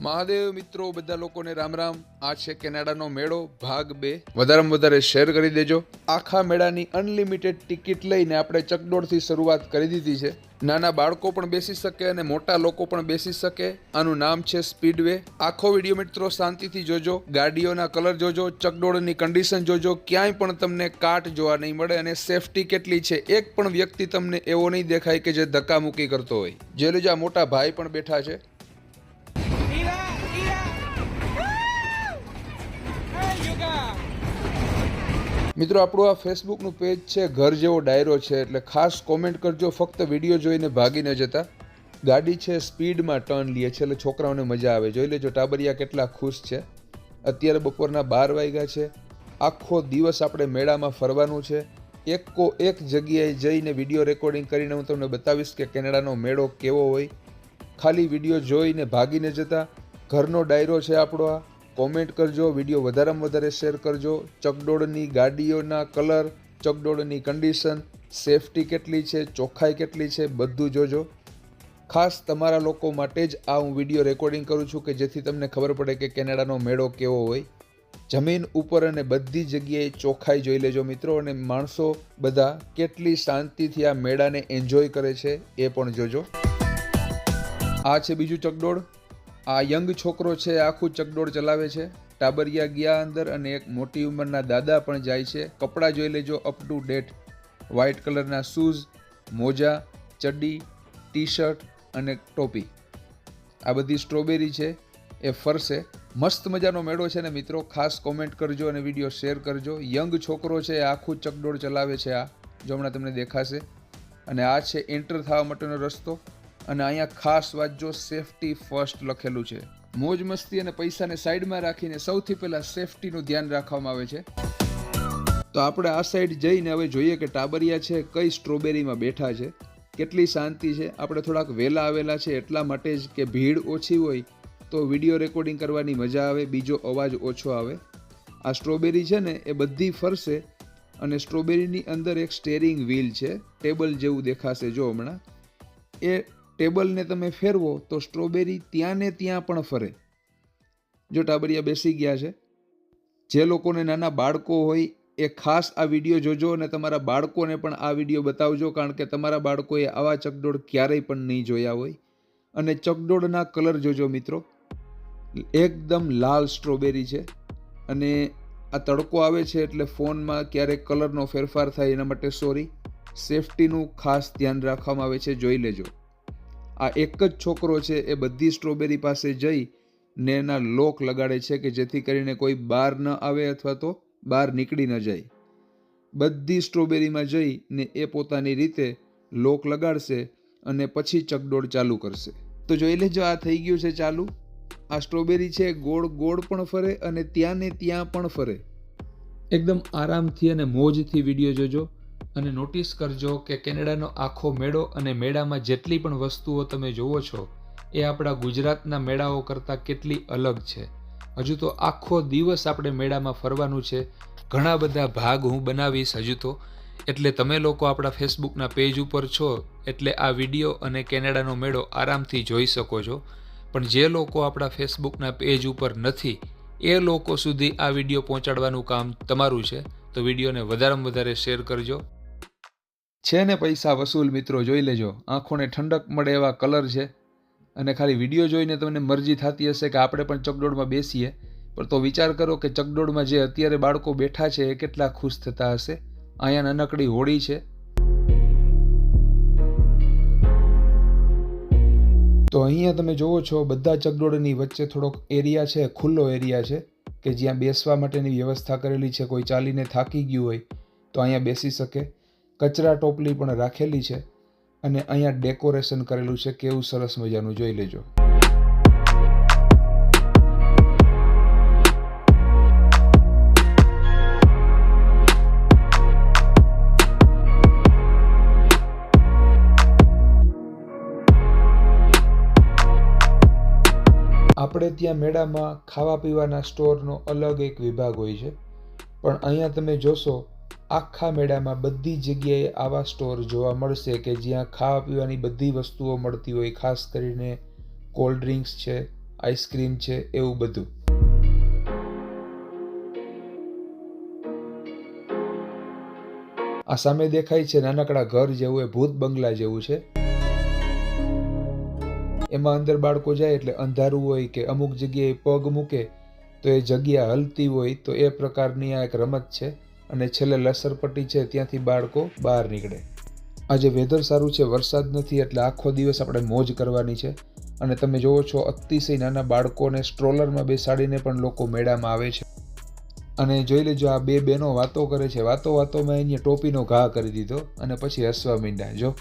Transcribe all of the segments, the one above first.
મહાદેવ મિત્રો બધા લોકોને રામ રામ। આ છે કેનેડાનો મેળો ભાગ 2। વધારેમાં વધારે શેર કરી દેજો। આખા મેળાની અનલિમિટેડ ટિકિટ લઈને આપણે ચકડોળથી શરૂઆત કરી દીધી છે। નાના બાળકો પણ બેસી શકે અને મોટા લોકો પણ બેસી શકે। આનું નામ છે સ્પીડવે। આખો વિડીયો મિત્રો શાંતિથી જોજો, ગાડીઓના કલર જોજો, ચકડોળની કન્ડિશન જોજો, ક્યાંય પણ તમને કાટ જોવા નહીં મળે અને સેફટી કેટલી છે એક પણ વ્યક્તિ તમને એવો નહીં દેખાય કે જે ધક્કામુક્કી કરતો હોય। જે લેજો આ મોટા ભાઈ પણ બેઠા છે। મિત્રો આપણું આ ફેસબુકનું પેજ છે ઘર જેવો ડાયરો છે, એટલે ખાસ કોમેન્ટ કરજો, ફક્ત વિડીયો જોઈને ભાગી ન જતા। ગાડી છે સ્પીડમાં ટર્ન લે છે એટલે છોકરાઓને મજા આવે। જોઈ લેજો ટાબરિયા કેટલા ખુશ છે। અત્યારે બપોરના 12 વાગ્યા છે। આખો દિવસ આપણે મેળામાં ફરવાનું છે। એક જગ્યાએ જઈને વિડીયો રેકોર્ડિંગ કરીને હું તમને બતાવીશ કે કેનેડાનો મેળો કેવો હોય। ખાલી વિડીયો જોઈને ભાગી ન જતા। ઘરનો ડાયરો છે આપણો આ। કોમેન્ટ કરજો, વિડીયો વધારેમાં વધારે શેર કરજો। ચકડોળની ગાડીઓના કલર, ચકડોળની કન્ડિશન, સેફટી કેટલી છે, ચોખ્ખાઈ કેટલી છે, બધું જોજો। ખાસ તમારા લોકો માટે જ આ હું વિડીયો રેકોર્ડિંગ કરું છું કે જેથી તમને ખબર પડે કે કેનેડાનો મેળો કેવો હોય। જમીન ઉપર અને બધી જગ્યાએ ચોખ્ખાઈ જોઈ લેજો મિત્રો, અને માણસો બધા કેટલી શાંતિથી આ મેળાને એન્જોય કરે છે એ પણ જોજો। આ છે બીજું ચકડોળ। આ યંગ છોકરો છે, આખું ચકડોળ ચલાવે છે। ટાબરિયા ગયા અંદર અને એક મોટી ઉંમરના દાદા પણ જાય છે। કપડાં જોઈ લેજો અપ ટુ ડેટ, વ્હાઇટ કલરના શૂઝ, મોજા, ચડ્ડી, ટી શર્ટ અને ટોપી। આ બધી સ્ટ્રોબેરી છે, એ ફરશે। મસ્ત મજાનો મેળો છે ને મિત્રો, ખાસ કોમેન્ટ કરજો અને વિડીયો શેર કરજો। યંગ છોકરો છે, આખું ચકડોળ ચલાવે છે। આ જો હમણાં તમને દેખાશે। અને આ છે એન્ટર થવા માટેનો રસ્તો। અને અહીંયા ખાસ વાંચજો, સેફટી ફર્સ્ટ લખેલું છે। મોજ મસ્તી અને પૈસાને સાઈડમાં રાખીને સૌથી પહેલાં સેફટીનું ધ્યાન રાખવામાં આવે છે। તો આપણે આ સાઈડ જઈને હવે જોઈએ કે ટાબરિયા છે કઈ સ્ટ્રોબેરીમાં બેઠા છે, કેટલી શાંતિ છે। આપણે થોડાક વહેલા આવેલા છે એટલા માટે જ કે ભીડ ઓછી હોય તો વિડીયો રેકોર્ડિંગ કરવાની મજા આવે, બીજો અવાજ ઓછો આવે। આ સ્ટ્રોબેરી છે ને એ બધી ફરશે અને સ્ટ્રોબેરીની અંદર એક સ્ટેરિંગ વ્હીલ છે, ટેબલ જેવું દેખાશે જો હમણાં। એ ટેબલને તમે ફેરવો તો સ્ટ્રોબેરી ત્યાં ને ત્યાં પણ ફરે। જો ટાબરિયા બેસી ગયા છે। જે લોકોને નાના બાળકો હોય એ ખાસ આ વિડીયો જોજો અને તમારા બાળકોને પણ આ વિડીયો બતાવજો, કારણ કે તમારા બાળકોએ આવા ચકડોળ ક્યારેય પણ નહીં જોયા હોય। અને ચકડોળના કલર જોજો મિત્રો, એકદમ લાલ સ્ટ્રોબેરી છે। અને આ તડકો આવે છે એટલે ફોનમાં ક્યારેક કલરનો ફેરફાર થાય એના માટે સોરી। સેફટીનું ખાસ ધ્યાન રાખવામાં આવે છે, જોઈ લેજો। આ એક જ છોકરો છે એ બધી સ્ટ્રોબેરી પાસે જઈ ને એના લોક લગાડે છે કે જેથી કરીને કોઈ બહાર ન આવે અથવા તો બહાર નીકળી ન જાય। બધી સ્ટ્રોબેરીમાં જઈ ને એ પોતાની રીતે લોક લગાડશે અને પછી ચકડોળ ચાલુ કરશે। તો જોઈ લેજો આ થઈ ગયું છે ચાલુ। આ સ્ટ્રોબેરી છે ગોળ ગોળ પણ ફરે અને ત્યાં ને ત્યાં પણ ફરે। એકદમ આરામથી અને મોજથી વિડીયો જોજો અને નોટિસ કરજો કે કેનેડાનો આખો મેળો અને મેળામાં જેટલી પણ વસ્તુઓ તમે જોવો છો એ આપણા ગુજરાતના મેળાઓ કરતાં કેટલી અલગ છે। હજુ તો આખો દિવસ આપણે મેળામાં ફરવાનું છે। ઘણા બધા ભાગ હું બનાવીશ હજુ તો, એટલે તમે લોકો આપણા ફેસબુકના પેજ ઉપર છો એટલે આ વિડીયો અને કેનેડાનો મેળો આરામથી જોઈ શકો છો। પણ જે લોકો આપણા ફેસબુકના પેજ ઉપર નથી એ લોકો સુધી આ વિડીયો પહોંચાડવાનું કામ તમારું છે, તો વિડીયોને વધારેમાં વધારે શેર કરજો। છે ને પૈસા વસૂલ મિત્રો, જોઈ લેજો। આંખોને ઠંડક મળે એવા કલર છે અને ખાલી વિડીયો જોઈને તમને મરજી થતી હશે કે આપણે પણ ચકડોળમાં બેસીએ, પણ તો વિચાર કરો કે ચકડોળમાં જે અત્યારે બાળકો બેઠા છે એ કેટલા ખુશ થતા હશે। અહીંયા નાનકડી હોડી છે। તો અહીંયા તમે જોવો છો બધા ચકડોળની વચ્ચે થોડોક એરિયા છે, ખુલ્લો એરિયા છે કે જ્યાં બેસવા માટેની વ્યવસ્થા કરેલી છે। કોઈ ચાલીને થાકી ગયું હોય તો અહીંયા બેસી શકે। કચરા ટોપલી પણ રાખેલી છે અને અહીંયા ડેકોરેશન કરેલું છે, કેવું સરસ મજાનું, જોઈ લેજો। આપણે ત્યાં મેળામાં ખાવા પીવાના સ્ટોરનો અલગ એક વિભાગ હોય છે, પણ અહીંયા તમે જોશો આખા મેળામાં બધી જગ્યાએ આવા સ્ટોર જોવા મળશે કે જ્યાં ખાવા પીવાની બધી વસ્તુઓ મળતી હોય। ખાસ કરીને કોલ્ડ ડ્રિંક્સ છે, આઈસ્ક્રીમ છે, એવું બધું. આ સામે દેખાય છે નાનકડા ઘર જેવું, એ ભૂત બંગલા જેવું છે. એમાં અંદર બાળકો જાય એટલે અંધારું હોય કે અમુક જગ્યાએ પગ મૂકે તો એ જગ્યા હલતી હોય, તો એ પ્રકારની આ એક રમત છે. અને છેલ્લે લસરપટ્ટી છે, ત્યાંથી બાળકો બહાર નીકળે. આજે વેધર સારું છે, વરસાદ નથી, એટલે આખો દિવસ આપણે મોજ કરવાની છે. અને તમે જોવો છો અતિશય નાના બાળકોને સ્ટ્રોલરમાં બેસાડીને પણ લોકો મેળામાં આવે છે. અને જોઈ લેજો આ બે બહેનો વાતો કરે છે, વાતોમાં એની ટોપીનો ઘા કરી દીધો અને પછી હસવા માંડ્યા. જો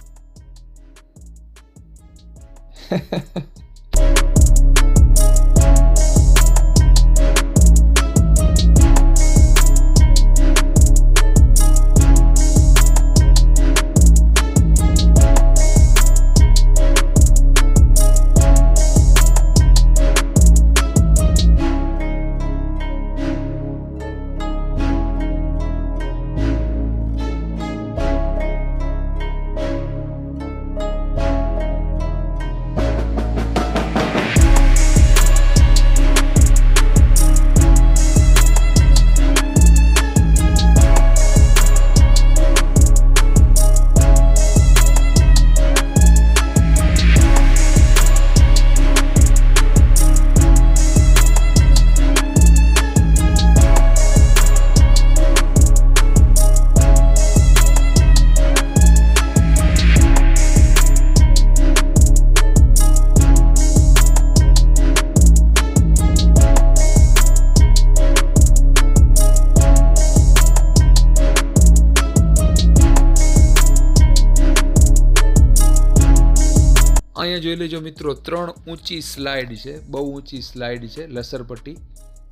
અહીંયા જોઈ લેજો મિત્રો, 3 ઊંચી સ્લાઇડ છે, બહુ ઊંચી સ્લાઇડ છે લસરપટ્ટી.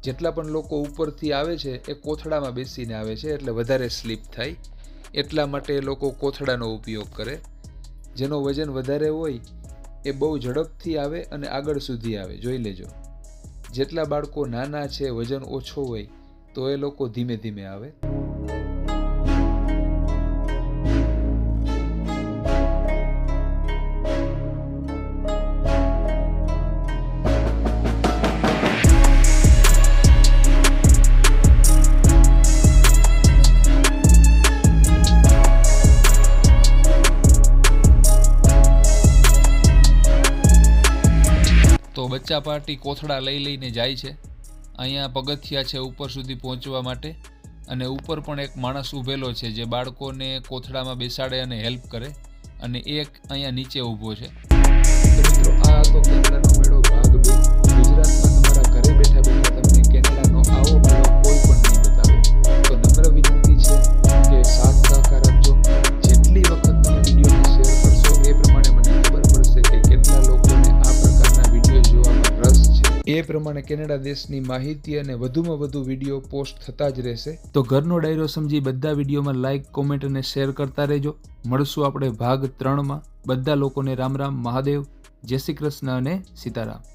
જેટલા પણ લોકો ઉપરથી આવે છે એ કોથળામાં બેસીને આવે છે, એટલે વધારે સ્લીપ થાય. એટલા માટે લોકો કોથળાનો ઉપયોગ કરે. જેનો વજન વધારે હોય એ બહુ ઝડપથી આવે અને આગળ સુધી આવે. જોઈ લેજો, જેટલા બાળકો નાના છે, વજન ઓછો હોય, તો એ લોકો ધીમે ધીમે આવે. તો બચ્ચા પાર્ટી કોથળા લઈને જાય છે. અહીંયા પગથિયા છે ઉપર સુધી પહોંચવા માટે, અને ઉપર પણ એક માણસ ઊભેલો છે જે બાળકોને કોથળામાં બેસાડે અને હેલ્પ કરે, અને એક અહીંયા નીચે ઊભો છે. તો મિત્રો, આ તો કેનેડાનો મેળો ભાગ 2. ગુજરાતમાં તમારા ઘરે બેઠા બેઠા તમને કેનેડાનો આવો મેળો કોઈ પણ નહીં બતાવે. તો નમ્ર વિનંતી છે કે સાથ સહકાર આપજો. જેટલી વખત તમે વિડીયોને શેર કરશો એ પ્રમાણે મને ખબર પડશે કે કેટલા લોકોને આ પ્રકારના વિડીયો જોવામાં રસ છે. એ પ્રમાણે કેનેડા દેશની માહિતી અને વધુમાં વધુ વિડીયો પોસ્ટ થતા જ રહેશે. તો ઘરનો ડાયરો સમજી બધા વિડીયોમાં લાઇક, કોમેન્ટ અને શેર કરતા રહેજો. મળશું આપણે ભાગ 3માં. બધા લોકોને રામ રામ, મહાદેવ, જય શ્રી કૃષ્ણ અને સીતારામ.